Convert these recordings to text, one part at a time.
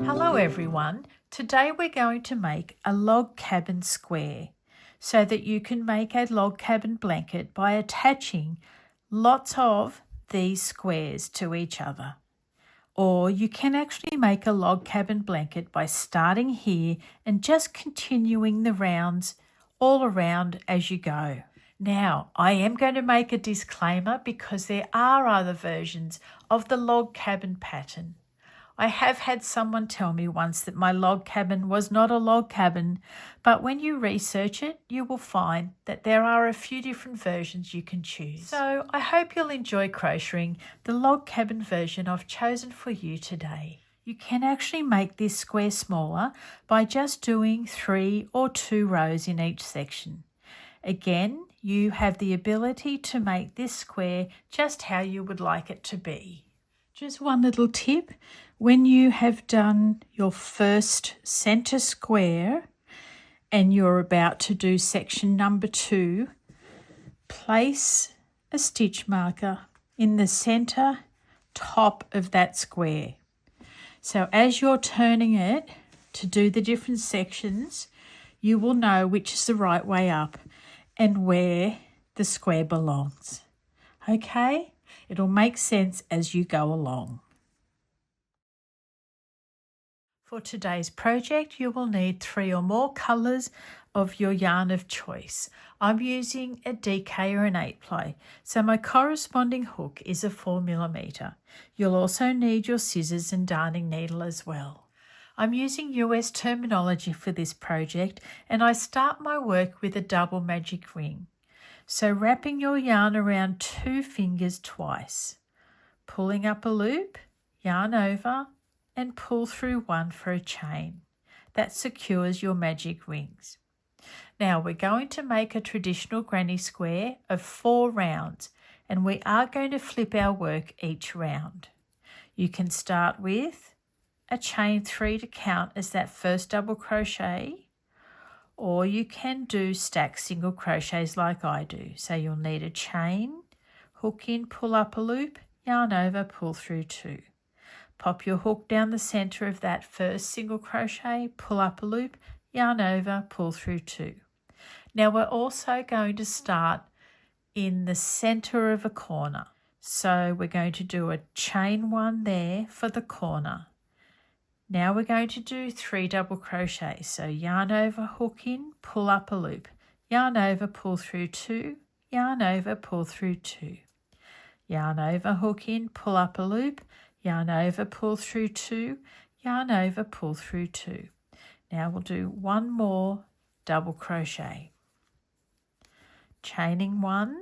Hello everyone, today we're going to make a log cabin square so that you can make a log cabin blanket by attaching lots of these squares to each other. Or you can actually make a log cabin blanket by starting here and just continuing the rounds all around as you go. Now, I am going to make a disclaimer because there are other versions of the log cabin pattern. I have had someone tell me once that my log cabin was not a log cabin, but when you research it, you will find that there are a few different versions you can choose. So I hope you'll enjoy crocheting the log cabin version I've chosen for you today. You can actually make this square smaller by just doing 3 or 2 rows in each section. Again, you have the ability to make this square just how you would like it to be. Just one little tip, when you have done your first center square and you're about to do section number 2, place a stitch marker in the center top of that square. So as you're turning it to do the different sections, you will know which is the right way up and where the square belongs. Okay? It'll make sense as you go along. For today's project, you will need 3 or more colours of your yarn of choice. I'm using a DK or an 8-ply, so my corresponding hook is a 4mm. You'll also need your scissors and darning needle as well. I'm using US terminology for this project, and I start my work with a double magic ring. So wrapping your yarn around 2 fingers twice, pulling up a loop, yarn over and pull through 1 for a chain. That secures your magic rings. Now we're going to make a traditional granny square of 4 rounds and we are going to flip our work each round. You can start with a chain 3 to count as that first double crochet, or you can do stacked single crochets like I do. So you'll need a chain, hook in, pull up a loop, yarn over, pull through 2. Pop your hook down the center of that first single crochet, pull up a loop, yarn over, pull through 2. Now we're also going to start in the center of a corner. So we're going to do a chain 1 there for the corner. Now we're going to do 3 double crochets. So yarn over, hook in, pull up a loop, yarn over, pull through 2, yarn over, pull through 2. Yarn over, hook in, pull up a loop, yarn over, pull through 2, yarn over, pull through 2. Now we'll do 1 more double crochet. Chaining 1,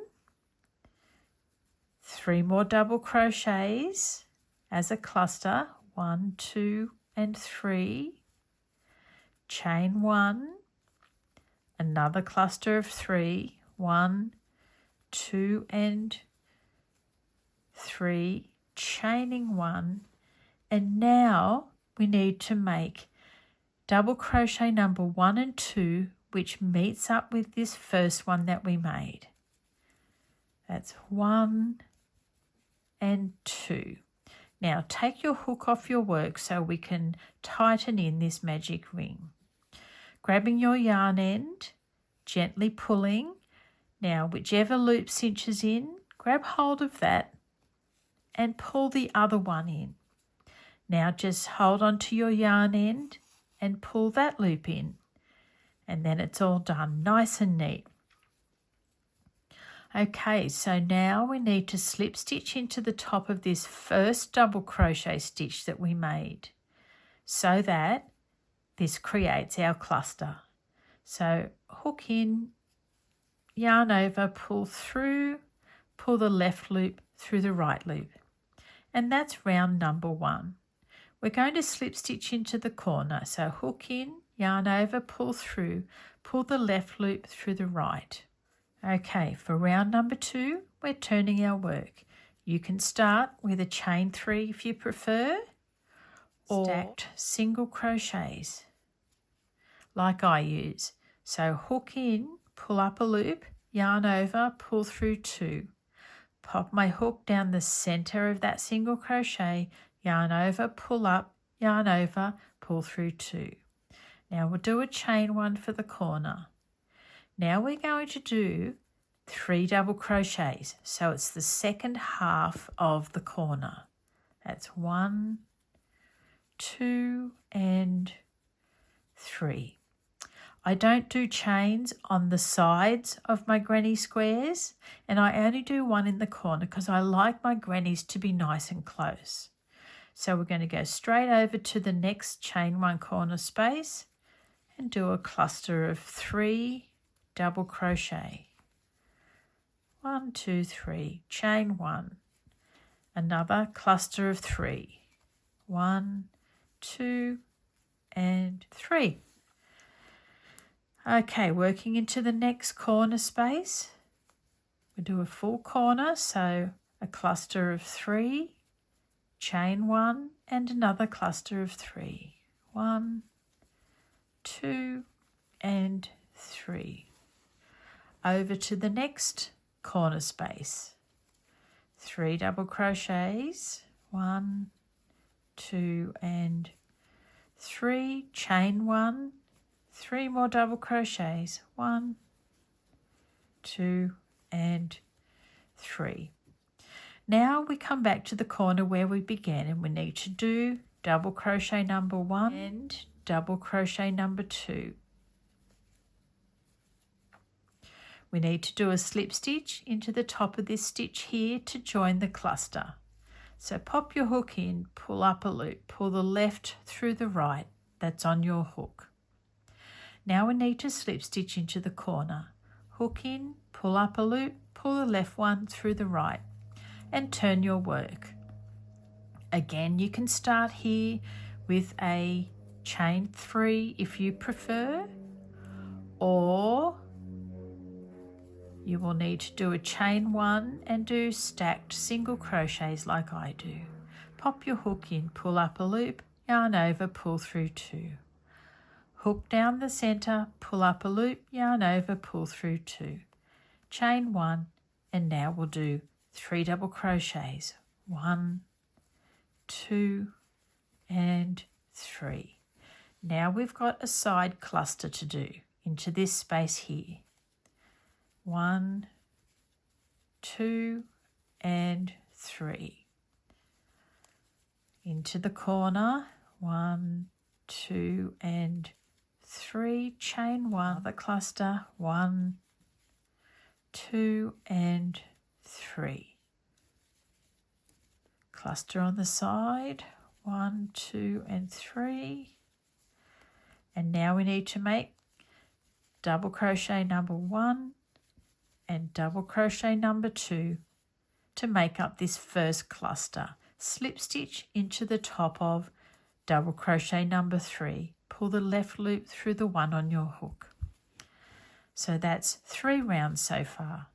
3 more double crochets as a cluster, 1, 2, and 3, chain 1, another cluster of 3, 1, 2, and 3, chaining 1, and now we need to make double crochet number 1 and 2, which meets up with this first one that we made. That's 1 and 2. Now take your hook off your work so we can tighten in this magic ring. Grabbing your yarn end, gently pulling. Now whichever loop cinches in, grab hold of that and pull the other one in. Now just hold on to your yarn end and pull that loop in. And then it's all done, nice and neat. Okay, so now we need to slip stitch into the top of this first double crochet stitch that we made so that this creates our cluster. So hook in, yarn over, pull through, pull the left loop through the right loop. And that's round number 1. We're going to slip stitch into the corner. So hook in, yarn over, pull through, pull the left loop through the right. Okay, for round number 2, we're turning our work. You can start with a chain 3 if you prefer, or stacked single crochets like I use. So hook in, pull up a loop, yarn over, pull through 2. Pop my hook down the center of that single crochet, yarn over, pull up, yarn over, pull through 2. Now we'll do a chain 1 for the corner. Now we're going to do 3 double crochets, so it's the second half of the corner. That's 1, 2 and 3. I don't do chains on the sides of my granny squares, and I only do 1 in the corner because I like my grannies to be nice and close. So we're going to go straight over to the next chain 1 corner space and do a cluster of 3 double crochet. 1, 2, 3, chain 1. Another cluster of 3. 1, 2 and 3. Okay, working into the next corner space. We do a full corner, so a cluster of 3, chain 1 and another cluster of 3. 1, 2 and 3. Over to the next corner space. 3 double crochets. 1, 2 and 3, chain 1, 3 more double crochets. 1, 2 and 3. Now we come back to the corner where we began, and we need to do double crochet number 1 and double crochet number 2. We need to do a slip stitch into the top of this stitch here to join the cluster. So pop your hook in, pull up a loop, pull the left through the right that's on your hook. Now we need to slip stitch into the corner. Hook in, pull up a loop, pull the left one through the right and turn your work. Again, you can start here with a chain 3 if you prefer, or you will need to do a chain 1 and do stacked single crochets like I do. Pop your hook in, pull up a loop, yarn over, pull through 2. Hook down the center, pull up a loop, yarn over, pull through 2. Chain 1, and now we'll do 3 double crochets. 1, 2 and 3. Now we've got a side cluster to do into this space here. 1, 2 and 3. Into the corner. 1, 2 and 3. Chain 1. Another cluster. 1, 2 and 3. Cluster on the side. 1, 2 and 3. And now we need to make double crochet number 1 and double crochet number 2 to make up this first cluster. Slip stitch into the top of double crochet number 3. Pull the left loop through the one on your hook. So that's 3 rounds so far.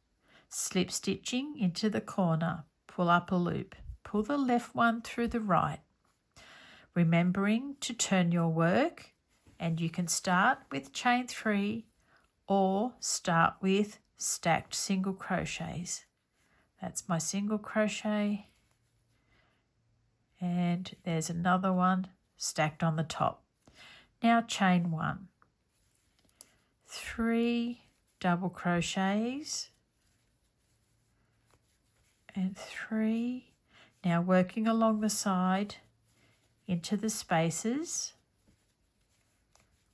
Slip stitching into the corner, pull up a loop, pull the left one through the right. Remembering to turn your work, and you can start with chain 3 or start with stacked single crochets. That's my single crochet, and there's another one stacked on the top. Now chain 1, 3 double crochets and 3. Now working along the side into the spaces.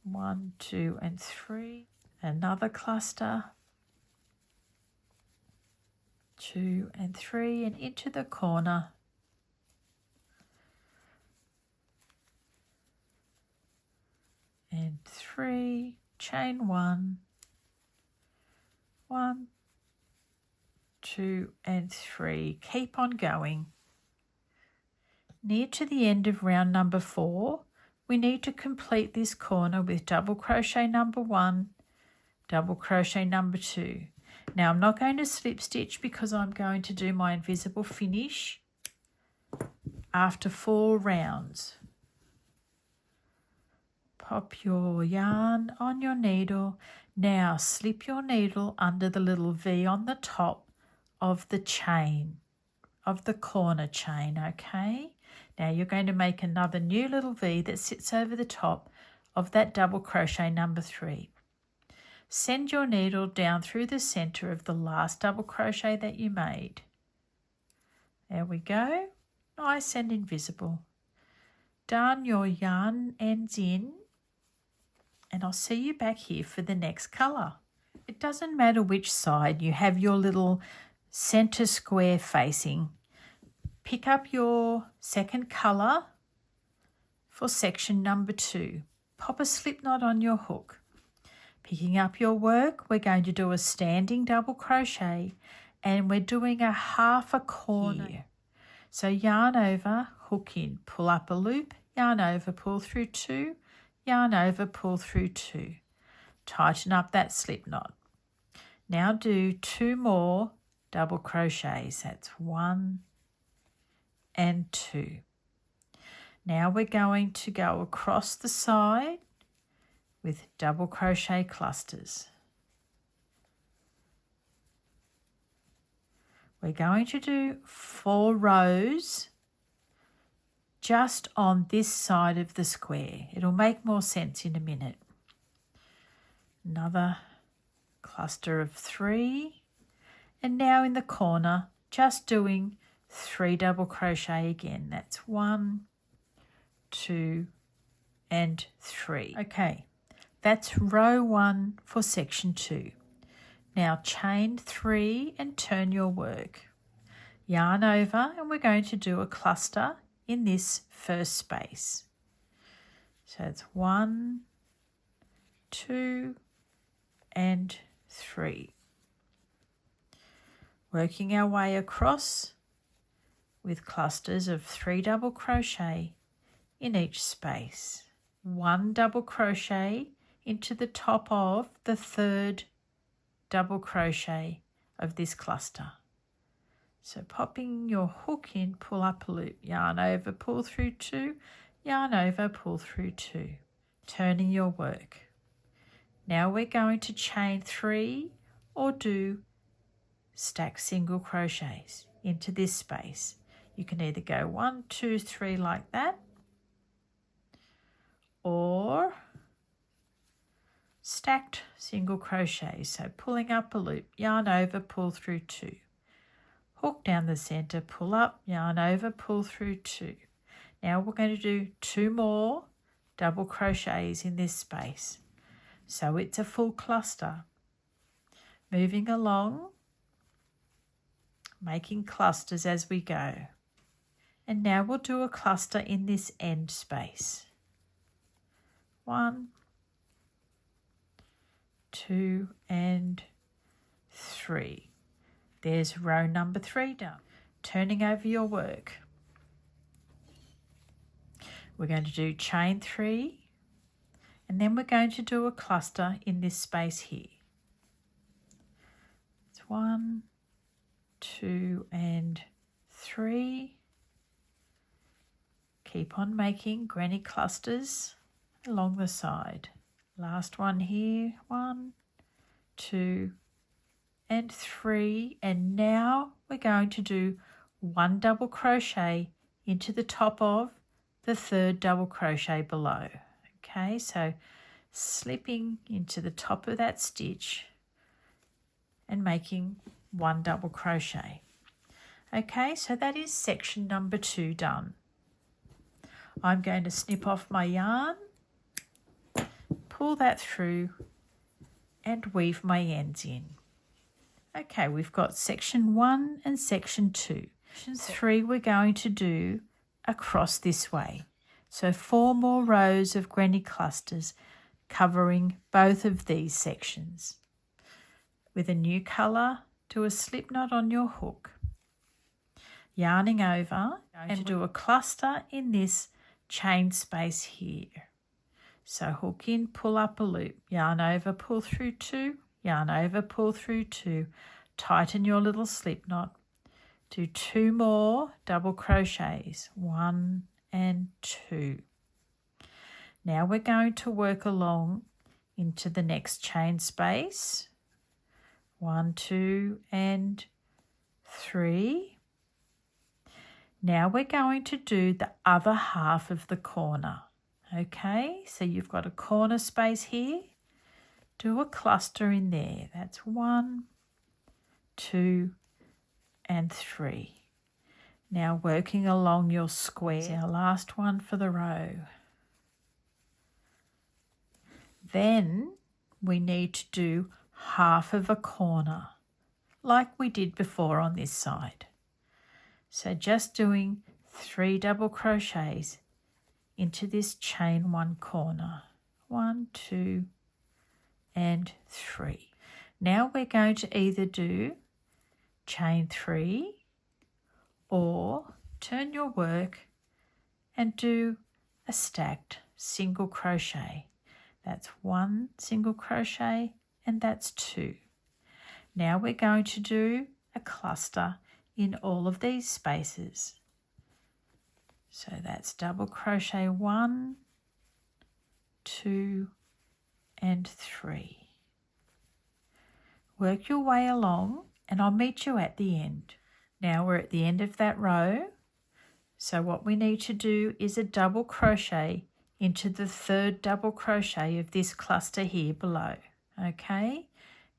1, 2 and 3. Another cluster. 2 and 3 and into the corner. And 3, chain 1, 1, 2 and 3. Keep on going. Near to the end of round number 4, we need to complete this corner with double crochet number 1, double crochet number 2. Now I'm not going to slip stitch because I'm going to do my invisible finish after 4 rounds. Pop your yarn on your needle. Now slip your needle under the little V on the top of the chain, of the corner chain, okay? Now you're going to make another new little V that sits over the top of that double crochet number 3. Send your needle down through the center of the last double crochet that you made. There we go, nice and invisible. Darn your yarn ends in, and I'll see you back here for the next colour. It doesn't matter which side you have your little center square facing. Pick up your second colour for section number 2. Pop a slip knot on your hook. Picking up your work, we're going to do a standing double crochet, and we're doing a half a corner here. So yarn over, hook in, pull up a loop, yarn over, pull through 2, yarn over, pull through 2. Tighten up that slip knot. Now do 2 more double crochets. That's 1 and 2. Now we're going to go across the side with double crochet clusters. We're going to do 4 rows just on this side of the square. It'll make more sense in a minute. Another cluster of 3, and now in the corner just doing 3 double crochet again. That's 1, 2 and 3. Okay, that's row 1 for section 2. Now chain 3 and turn your work. Yarn over, and we're going to do a cluster in this first space. So it's 1, 2 and 3. Working our way across with clusters of 3 double crochet in each space. 1 double crochet into the top of the 3rd double crochet of this cluster. So popping your hook in, pull up a loop, yarn over, pull through 2, yarn over, pull through 2. Turning your work. Now we're going to chain 3 or do stack single crochets into this space. You can either go 1, 2, 3 like that, or stacked single crochets. So pulling up a loop, yarn over, pull through 2. Hook down the center, pull up, yarn over, pull through 2. Now we're going to do 2 more double crochets in this space. So it's a full cluster. Moving along, making clusters as we go. And now we'll do a cluster in this end space. 1, 2 and 3. There's row number 3 done. Turning over your work. We're going to do chain 3, and then we're going to do a cluster in this space here. It's 1, 2 and 3. Keep on making granny clusters along the side. Last one here, 1, 2 and 3, and now we're going to do 1 double crochet into the top of the 3rd double crochet below. Okay, so slipping into the top of that stitch and making 1 double crochet. Okay, so that is section number 2 done. I'm going to snip off my yarn, pull that through and weave my ends in. Okay, we've got section 1 and section 2. Section 3 we're going to do across this way. So 4 more rows of granny clusters covering both of these sections. With a new colour, do a slip knot on your hook. Yarning over and do a cluster in this chain space here. So hook in, pull up a loop, yarn over, pull through 2, yarn over, pull through 2, tighten your little slip knot. Do 2 more double crochets, 1 and 2. Now we're going to work along into the next chain space. 1, 2 and 3. Now we're going to do the other half of the corner. Okay, so you've got a corner space here. Do a cluster in there. That's 1, 2, and 3. Now working along your square. It's our last one for the row. Then we need to do half of a corner like we did before on this side. So just doing 3 double crochets into this chain 1 corner. 1, 2, and 3. Now we're going to either do chain 3 or turn your work and do a stacked single crochet. That's 1 single crochet and that's 2. Now we're going to do a cluster in all of these spaces. So that's double crochet 1, 2, and 3. Work your way along and I'll meet you at the end. Now we're at the end of that row. So what we need to do is a double crochet into the 3rd double crochet of this cluster here below. Okay,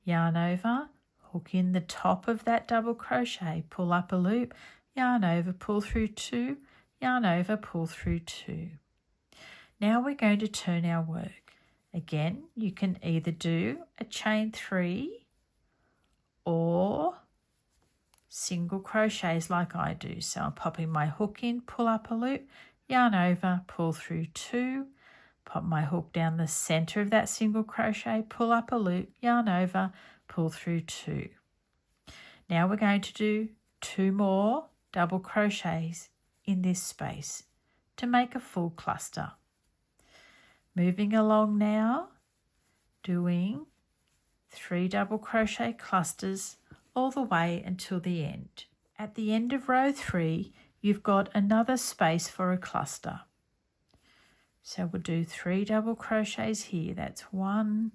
yarn over, hook in the top of that double crochet, pull up a loop, yarn over, pull through 2, yarn over, pull through 2. Now we're going to turn our work. Again, you can either do a chain 3 or single crochets like I do. So I'm popping my hook in, pull up a loop, yarn over, pull through 2, pop my hook down the center of that single crochet, pull up a loop, yarn over, pull through 2. Now we're going to do 2 more double crochets in this space to make a full cluster. Moving along now, doing 3 double crochet clusters all the way until the end. At the end of row 3, you've got another space for a cluster. So we'll do 3 double crochets here. That's 1,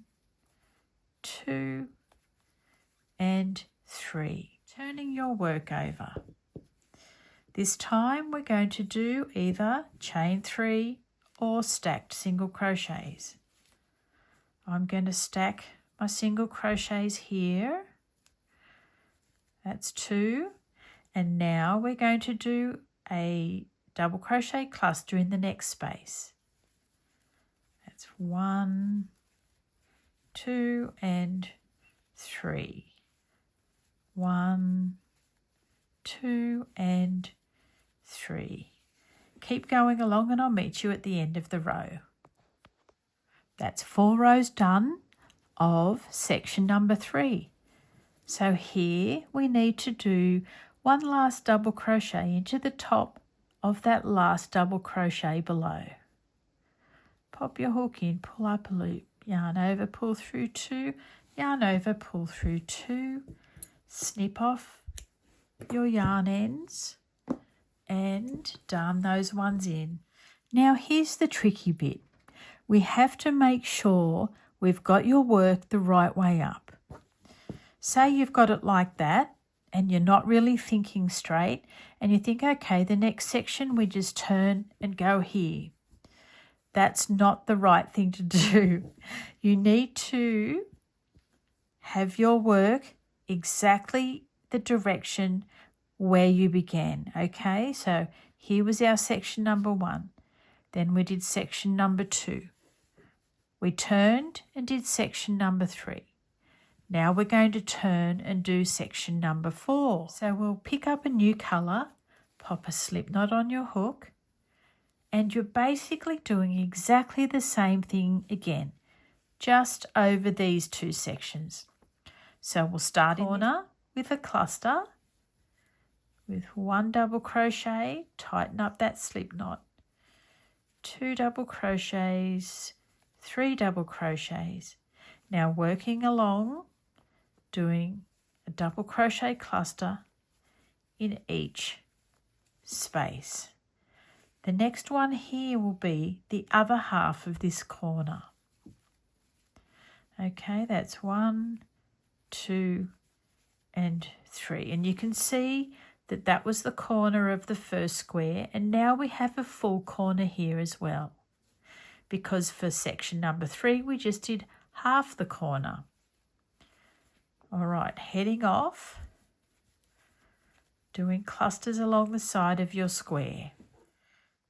2, and 3. Turning your work over. This time we're going to do either chain 3 or stacked single crochets. I'm going to stack my single crochets here. That's 2. And now we're going to do a double crochet cluster in the next space. That's 1, 2, and 3. 1, 2, and 3. Keep going along and I'll meet you at the end of the row. That's 4 rows done of section number 3. So here we need to do one last double crochet into the top of that last double crochet below. Pop your hook in, pull up a loop, yarn over, pull through 2, yarn over, pull through 2, snip off your yarn ends and darn those ones in. Now here's the tricky bit. We have to make sure we've got your work the right way up. Say you've got it like that and you're not really thinking straight and you think, okay, the next section we just turn and go here. That's not the right thing to do. You need to have your work exactly the direction where you began, okay? So here was our section number 1. Then we did section number 2. We turned and did section number 3. Now we're going to turn and do section number 4. So we'll pick up a new colour, pop a slip knot on your hook, and you're basically doing exactly the same thing again, just over these 2 sections. So we'll start in the corner with a cluster with 1 double crochet, tighten up that slip knot, 2 double crochets, 3 double crochets. Now working along, doing a double crochet cluster in each space. The next one here will be the other half of this corner. Okay, that's 1, 2, and 3. And you can see that that was the corner of the first square, and now we have a full corner here as well, because for section number 3 we just did half the corner. All right, heading off, doing clusters along the side of your square.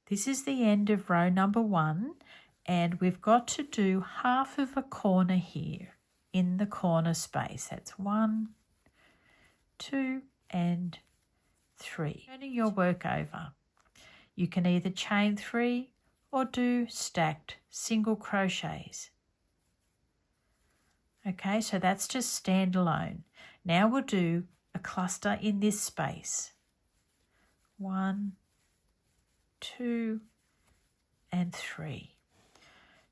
This is the end of row number 1, and we've got to do half of a corner here in the corner space. That's 1, 2 and 3. Turning your work over, you can either chain 3 or do stacked single crochets. Okay, so that's just standalone. Now we'll do a cluster in this space. 1, 2 and 3.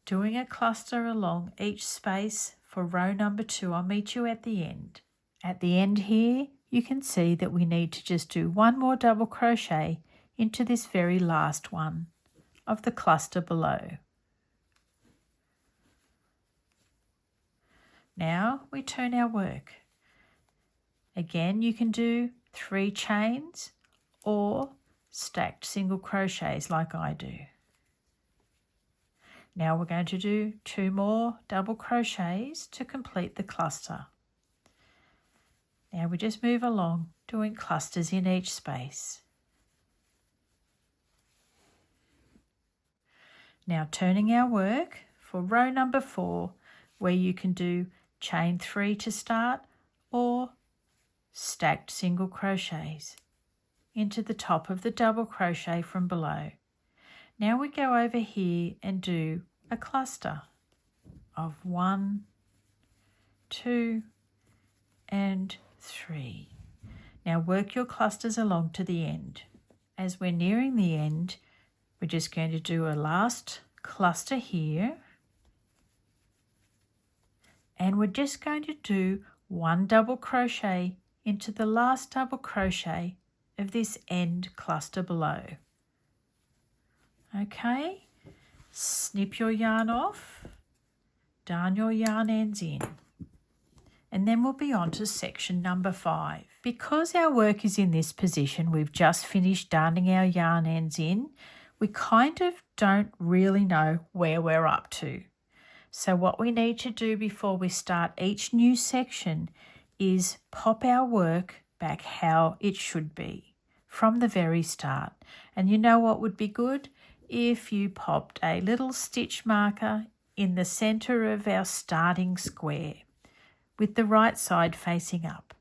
Doing a cluster along each space for row number 2. I'll meet you at the end. At the end here, you can see that we need to just do one more double crochet into this very last one of the cluster below. Now we turn our work. Again, you can do 3 chains or stacked single crochets like I do. Now we're going to do 2 more double crochets to complete the cluster. Now we just move along doing clusters in each space. Now turning our work for row number 4, where you can do chain 3 to start or stacked single crochets into the top of the double crochet from below. Now we go over here and do a cluster of 1, 2 and 3. Now work your clusters along to the end. As we're nearing the end, we're just going to do a last cluster here, and we're just going to do 1 double crochet into the last double crochet of this end cluster below. Okay, snip your yarn off, darn your yarn ends in, and then we'll be on to section number 5. Because our work is in this position, we've just finished darning our yarn ends in, we kind of don't really know where we're up to. So what we need to do before we start each new section is pop our work back how it should be from the very start. And you know what would be good? If you popped a little stitch marker in the center of our starting square with the right side facing up.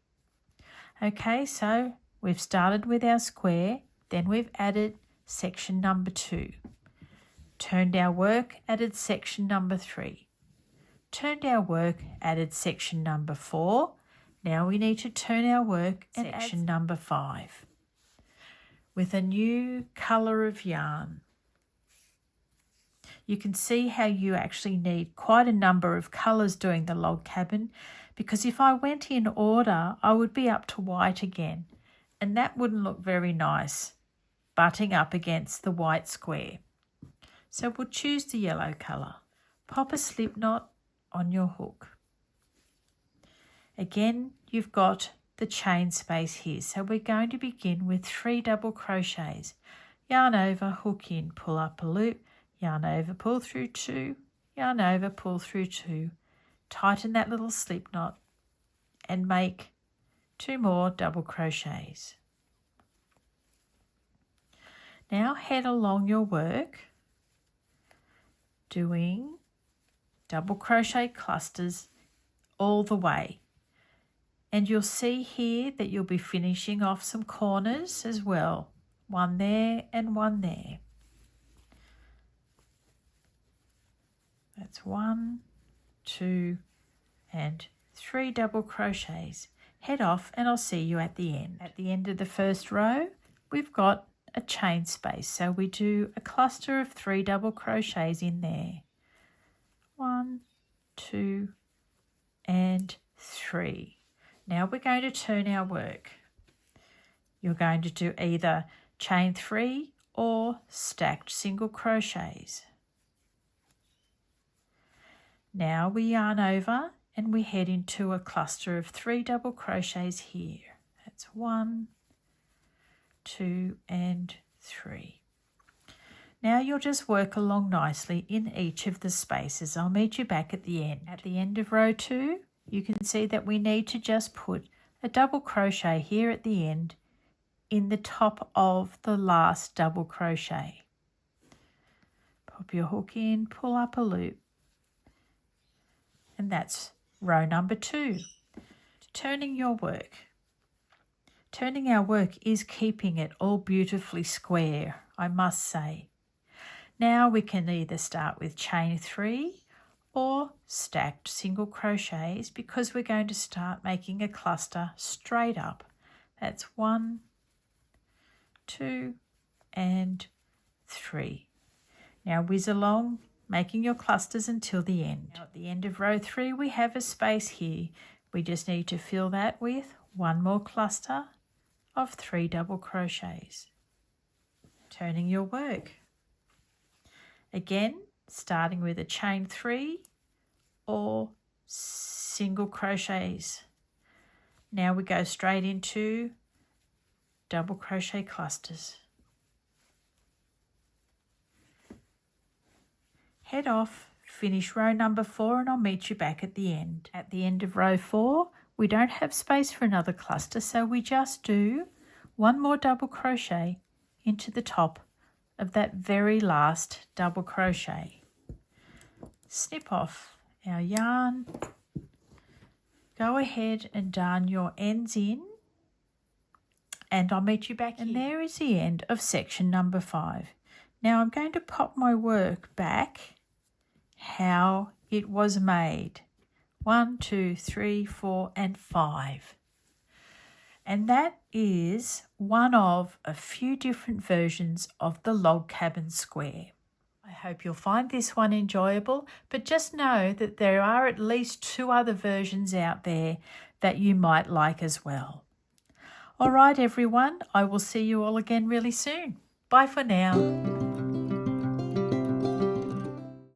Okay, so we've started with our square, then we've added section number 2. Turned our work, added section number 3. Turned our work, added section number 4. Now we need to turn our work and section number 5 with a new colour of yarn. You can see how you actually need quite a number of colours doing the log cabin, because if I went in order, I would be up to white again, and that wouldn't look very nice, butting up against the white square. So we'll choose the yellow colour. Pop a slip knot on your hook. Again, you've got the chain space here, so we're going to begin with 3 double crochets. Yarn over, hook in, pull up a loop, yarn over, pull through 2, yarn over, pull through 2. Tighten that little slip knot and make 2 more double crochets. Now head along your work doing double crochet clusters all the way, and you'll see here that you'll be finishing off some corners as well, 1 there and 1 there. That's 1, 2 and 3 double crochets. Head off and I'll see you at the end. At the end of the first row, we've got a chain space, so we do a cluster of 3 double crochets in there. 1, 2 and 3. Now we're going to turn our work. You're going to do either chain 3 or stacked single crochets. Now we yarn over and we head into a cluster of 3 double crochets here. That's 1, 2 and 3. Now you'll just work along nicely in each of the spaces. I'll meet you back at the end. At the end of row 2, you can see that we need to just put a double crochet here at the end in the top of the last double crochet. Pop your hook in, pull up a loop, and that's row number 2. Turning your work. Turning our work is keeping it all beautifully square, I must say. Now we can either start with chain 3 or stacked single crochets because we're going to start making a cluster straight up. That's 1, 2 and 3. Now whiz along, making your clusters until the end. Now at the end of row 3 we have a space here. We just need to fill that with one more cluster of 3 double crochets. Turning your work. Again, starting with a chain 3 or single crochets. Now we go straight into double crochet clusters. Head off, finish row number 4 and I'll meet you back at the end. At the end of row 4, we don't have space for another cluster, so we just do one more double crochet into the top of that very last double crochet. Snip off our yarn, go ahead and darn your ends in, and I'll meet you back here. And there is the end of section number 5. Now I'm going to pop my work back how it was made. 1, 2, 3, 4 and 5. And that is one of a few different versions of the log cabin square. I hope you'll find this one enjoyable, but just know that there are at least 2 other versions out there that you might like as well. All right, everyone, I will see you all again really soon. Bye for now.